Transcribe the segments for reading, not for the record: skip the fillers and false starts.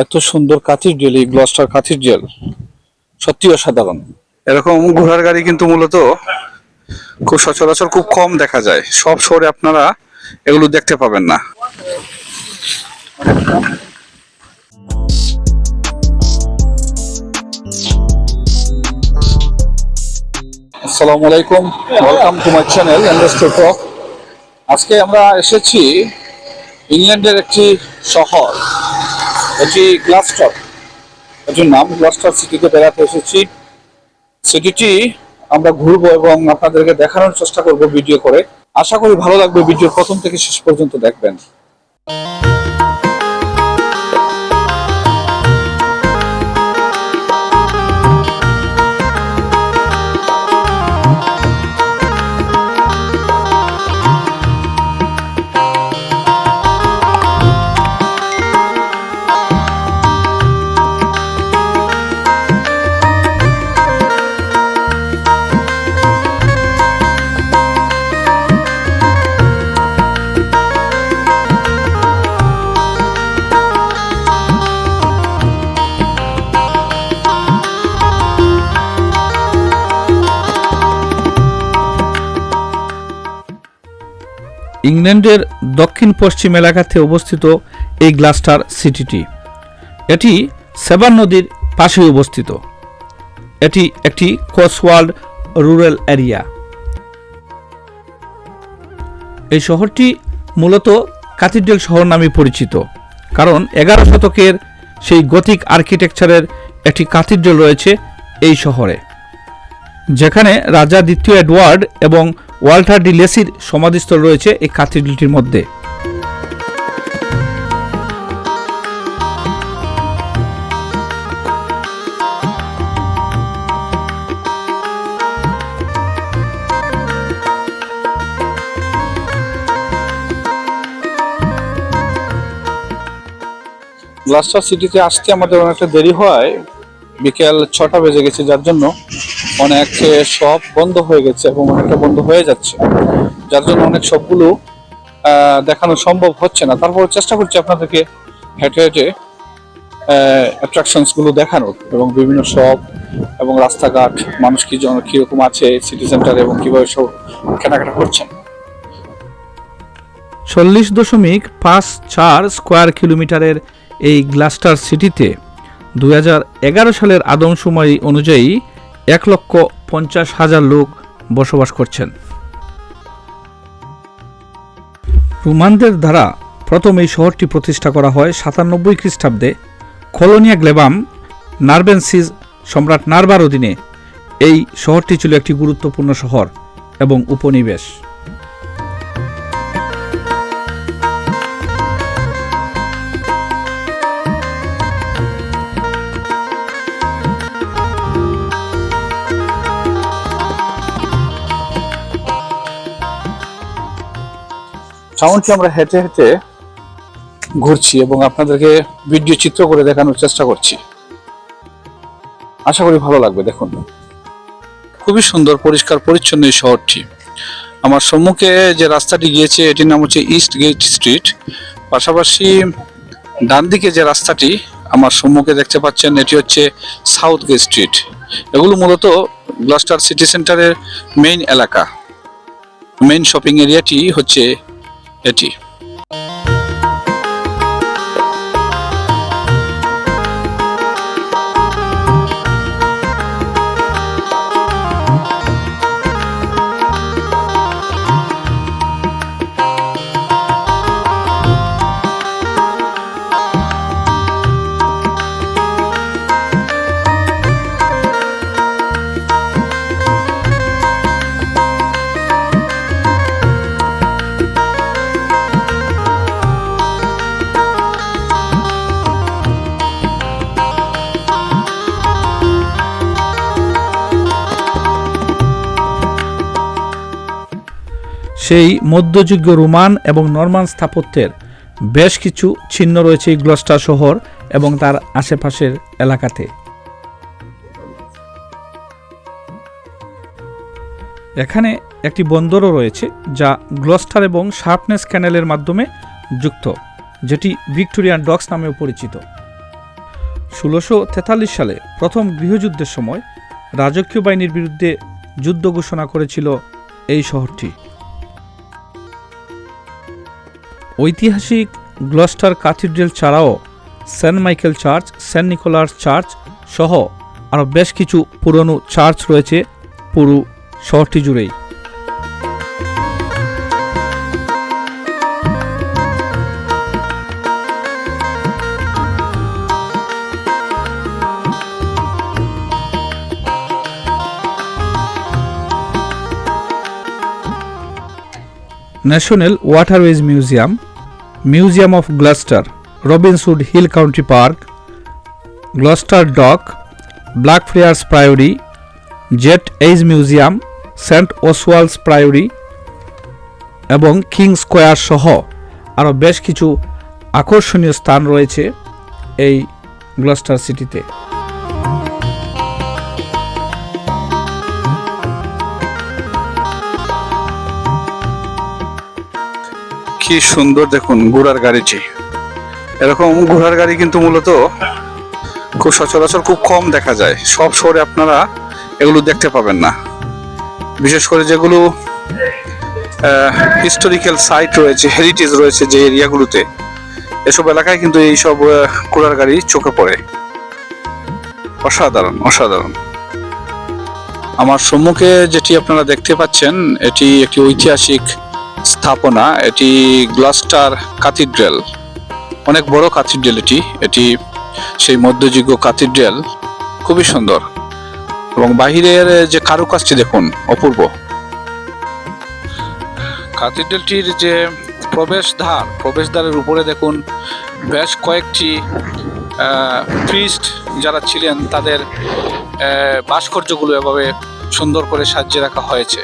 এত সুন্দর ক্যাথিড্রাল, এই গ্লস্টার ক্যাথিড্রাল সত্যি অসাধারণ। এরকম ঘোড়ার গাড়ি কিন্তু মূলত খুব সচরাচর খুব কম দেখা যায়, সব শহরে আপনারা এগুলো দেখতে পাবেন না। আসসালামু আলাইকুম, welcome to my channel industry talk. আজকে আমরা এসেছি ইংল্যান্ডের একটি শহর, এটি গ্লাস্টার, এটির নাম গ্লাস্টার সিটিতে বেড়াতে এসেছি। সিটিটি আমরা ঘুরবো এবং আপনাদেরকে দেখানোর চেষ্টা করব ভিডিও করে। আশা করি ভালো লাগবে, ভিডিও প্রথম থেকে শেষ পর্যন্ত দেখবেন। ইংল্যান্ডের দক্ষিণ পশ্চিম এলাকাতে অবস্থিত এই গ্লাস্টার সিটিটি, এটি সেভান নদীর পাশে অবস্থিত। এটি একটি কটসওয়াল্ড রুরাল এরিয়া। এই শহরটি মূলত ক্যাথিড্রাল শহর নামে পরিচিত, কারণ 11 শতকের সেই গথিক আর্কিটেকচারের একটি ক্যাথিড্রাল রয়েছে এই শহরে, যেখানে রাজা দ্বিতীয় এডওয়ার্ড এবং ওয়াল্টার ডি লেসির সমাধিস্থল রয়েছে এই ক্যাথিড্রালটির মধ্যে। গ্লাস্টার সিটিতে আসতে আমাদের অনেকটা দেরি হয়, বিকেল 6টা বেজে গেছে, যার জন্য অনেক শপ বন্ধ হয়ে গেছে এবং অনেকটা বন্ধ হয়ে যাচ্ছে, যার জন্য অনেক শপগুলো দেখানো সম্ভব হচ্ছে না। তারপর চেষ্টা করছি আপনাদেরকে হেঁটে হেঁটে অ্যাট্রাকশনস গুলো দেখানোর, এবং বিভিন্ন শপ এবং রাস্তাঘাট, মানুষ কিরকম আছে সিটি সেন্টারে এবং কিভাবে সব কেনাকাটা করছেন। 40.54 স্কোয়ার কিলোমিটারের এই গ্লাস্টার সিটিতে 2011 সালের আদমশুমারি অনুযায়ী 1,50,000 লোক বসবাস করছেন। রোমানদের দ্বারা প্রথম এই শহরটি প্রতিষ্ঠা করা হয় 97 খ্রিস্টাব্দে। কলোনিয়া গ্লেবাম নার্বেন্সিস সম্রাট নার্বার অধীনে এই শহরটি ছিল একটি গুরুত্বপূর্ণ শহর এবং উপনিবেশ। টাউনটি আমরা হেঁটে হেঁটে ঘুরছি এবং আপনাদেরকে ভিডিও চিত্র করে দেখানোর চেষ্টা করছি। আশা করি ভালো লাগবে। দেখুন, খুবই সুন্দর পরিষ্কার পরিচ্ছন্ন এই শহরটি। আমার সম্মুখে যে রাস্তাটি গিয়েছে এটির নাম হচ্ছে ইস্ট গেট স্ট্রিট। পাশাপাশি ডান দিকে যে রাস্তাটি আমার সম্মুখে দেখতে পাচ্ছেন এটি হচ্ছে সাউথ গেট স্ট্রিট। এগুলো মূলত গ্লাস্টার সিটি সেন্টারের মেইন এলাকা, মেইন শপিং এরিয়াটি হচ্ছে এটি। সেই মধ্যযুগীয় রোমান এবং নরমান স্থাপত্যের বেশ কিছু চিহ্ন রয়েছে এই গ্লস্টার শহর এবং তার আশেপাশের এলাকাতে। এখানে একটি বন্দরও রয়েছে যা গ্লস্টার এবং শার্পনেস ক্যানেলের মাধ্যমে যুক্ত, যেটি ভিক্টোরিয়ান ডক্স নামেও পরিচিত। 1643 সালে প্রথম গৃহযুদ্ধের সময় রাজকীয় বাহিনীর বিরুদ্ধে যুদ্ধ ঘোষণা করেছিল এই শহরটি। ঐতিহাসিক গ্লস্টার ক্যাথিড্রাল ছাড়াও saint Michael church, saint Nicholas church সহ আরও বেশ কিছু পুরনো চার্চ রয়েছে পুরো শহরটি জুড়েই। National Waterways Museum, Museum of Gloucester, Robinswood Hill County Park, Gloucester Dock, Blackfriars Priory, Jet Age Museum, St Oswald's Priory এবং কিং স্কোয়ার সহ আরও বেশ কিছু আকর্ষণীয় স্থান রয়েছে এই গ্লস্টার সিটিতে। কি সুন্দর দেখুন ঘোড়ার গাড়িটি। এরকম ঘোড়ার গাড়ি কিন্তু মূলত খুব সচরাচর খুব কম দেখা যায়। সব শহরে আপনারা এগুলো দেখতে পাবেন না, বিশেষ করে যেগুলো হিস্টোরিক্যাল সাইট রয়েছে, হেরিটেজ রয়েছে যে এরিয়াগুলোতে, এসব এলাকায় কিন্তু এইসব ঘোড়ার গাড়ি চোখে পড়ে। অসাধারণ অসাধারণ। আমার সম্মুখে যেটি আপনারা দেখতে পাচ্ছেন এটি একটি ঐতিহাসিক স্থাপনা। এটি গ্লস্টার ক্যাথিড্রাল, অনেক বড় ক্যাথিড্রাল এটি। এটি সেই মধ্যযুগীয় ক্যাথিড্রাল, খুবই সুন্দর এবং বাহিরের যে কারুকাজটি দেখুন অপূর্ব। ক্যাথিড্রালটির যে প্রবেশদ্বারের উপরে দেখুন বেশ কয়েকটি প্রিস্ট যারা ছিলেন তাদের ভাস্কর্যগুলো এভাবে সুন্দর করে সাজিয়ে রাখা হয়েছে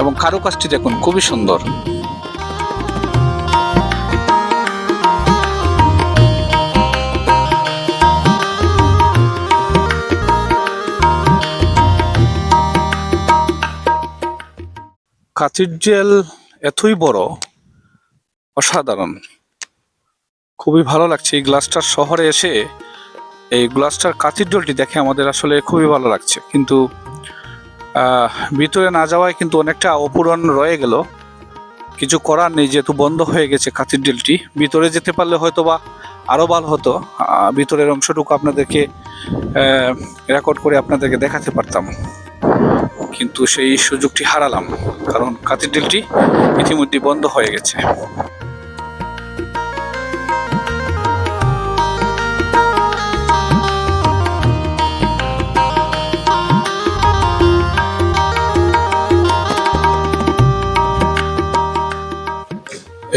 এবং কারুকাজটি দেখুন খুবই সুন্দর। ক্যাথিড্রাল এতই বড়, অসাধারণ, খুবই ভালো লাগছে। এই গ্লাস্টার শহরে এসে এই গ্লাস্টার ক্যাথিড্রালটি দেখে আমাদের আসলে খুবই ভালো লাগছে, কিন্তু ভিতরে না যাওয়ায় কিন্তু অনেকটা অপূরণ রয়ে গেল। কিছু করার নেই, যেহেতু বন্ধ হয়ে গেছে ক্যাথিড্রালটি। ভিতরে যেতে পারলে হয়তো বা আরও ভালো হতো, ভিতরের অংশটুকু আপনাদেরকে রেকর্ড করে আপনাদেরকে দেখাতে পারতাম, কিন্তু সেই সুযোগটি হারালাম কারণ ক্যাথিড্রালটি ইতিমধ্যে বন্ধ হয়ে গেছে।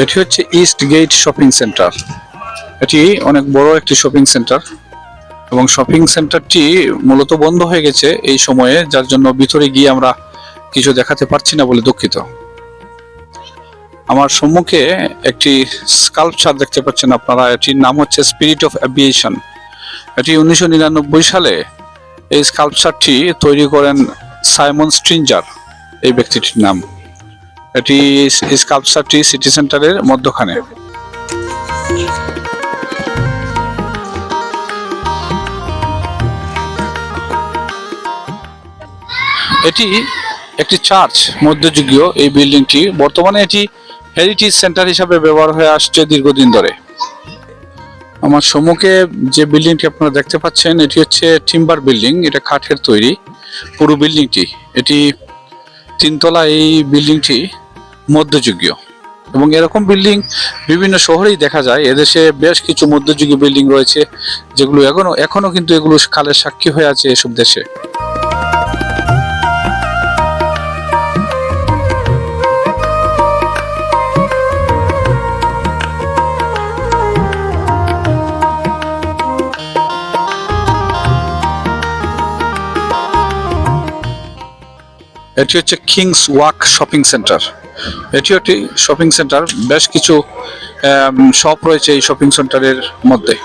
এটি হচ্ছে ইস্ট গেট শপিং সেন্টার। এটি অনেক বড় একটি শপিং সেন্টার এবং শপিং সেন্টারটি মূলত বন্ধ হয়ে গেছে এই সময়ে, যার জন্য ভিতরে গিয়ে আমরা কিছু দেখাতে পারছি না বলে দুঃখিত। আমার সম্মুখে একটি স্কাল্পচার দেখতে পাচ্ছেন আপনারা, এটির নাম হচ্ছে স্পিরিট অফ অ্যাভিয়েশন। এটি 1999 সালে এই স্কাল্পচারটি তৈরি করেন সাইমন স্ট্রিঞ্জার, এই ব্যক্তিটির নাম। এটি স্কাল্পচারটি সিটি সেন্টারের মধ্যখানে। এটি একটি চার্চ, মধ্যযুগীয় এই বিল্ডিংটি। বর্তমানে এটি হেরিটেজ সেন্টার হিসাবে ব্যবহার হয়ে আসছে দীর্ঘদিন ধরে। আমার সম্মুখে যে বিল্ডিংটি আপনারা দেখতে পাচ্ছেন এটি হচ্ছে টিম্বার বিল্ডিং, এটা কাঠের তৈরি পুরো বিল্ডিংটি। এটি 3 তলা। এই বিল্ডিংটি মধ্যযুগীয় এবং এরকম বিল্ডিং বিভিন্ন শহরেই দেখা যায়। এদেশে বেশ কিছু মধ্যযুগীয় বিল্ডিং রয়েছে যেগুলো এখনো কিন্তু এগুলো কালের সাক্ষী হয়ে আছে এসব দেশে। এটি হচ্ছে কিংস ওয়াক শপিং সেন্টার। এটি একটি শপিং সেন্টার, বেশ কিছু শপ রয়েছে এই শপিং সেন্টারের মধ্যে।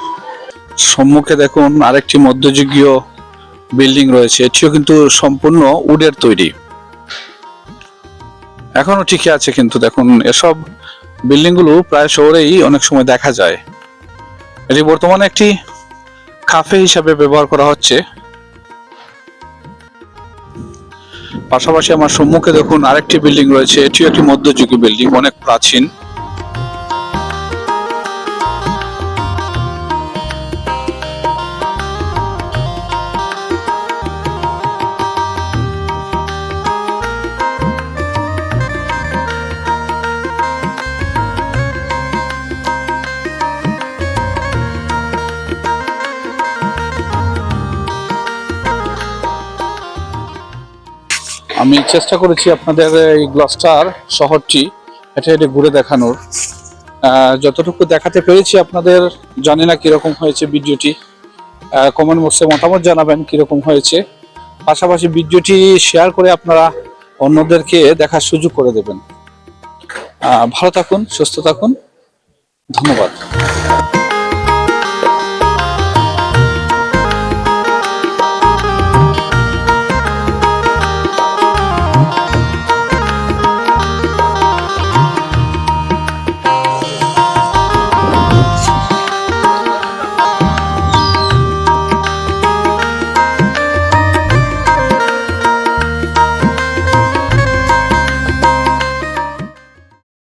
সম্মুখে দেখুন আরেকটি মধ্যযুগীয় বিল্ডিং রয়েছে, এটিও কিন্তু সম্পূর্ণ উডের তৈরি, এখনো ঠিকই আছে। কিন্তু দেখুন এসব বিল্ডিং গুলো প্রায় শহরেই অনেক সময় দেখা যায়। এটি বর্তমানে একটি কাফে হিসাবে ব্যবহার করা হচ্ছে। পাশাপাশি আমার সম্মুখে দেখুন আরেকটি বিল্ডিং রয়েছে, এটিও একটি মধ্যযুগীয় বিল্ডিং, অনেক প্রাচীন। আমি চেষ্টা করেছি আপনাদের এই গ্লস্টার শহরটি হেঁটে হেঁটে ঘুরে দেখানোর। যতটুকু দেখাতে পেরেছি আপনাদের, জানি না কিরকম হয়েছে ভিডিওটি। কমেন্ট বক্সে মতামত জানাবেন কিরকম হয়েছে। পাশাপাশি ভিডিওটি শেয়ার করে আপনারা অন্যদেরকে দেখার সুযোগ করে দেবেন। ভালো থাকুন, সুস্থ থাকুন, ধন্যবাদ।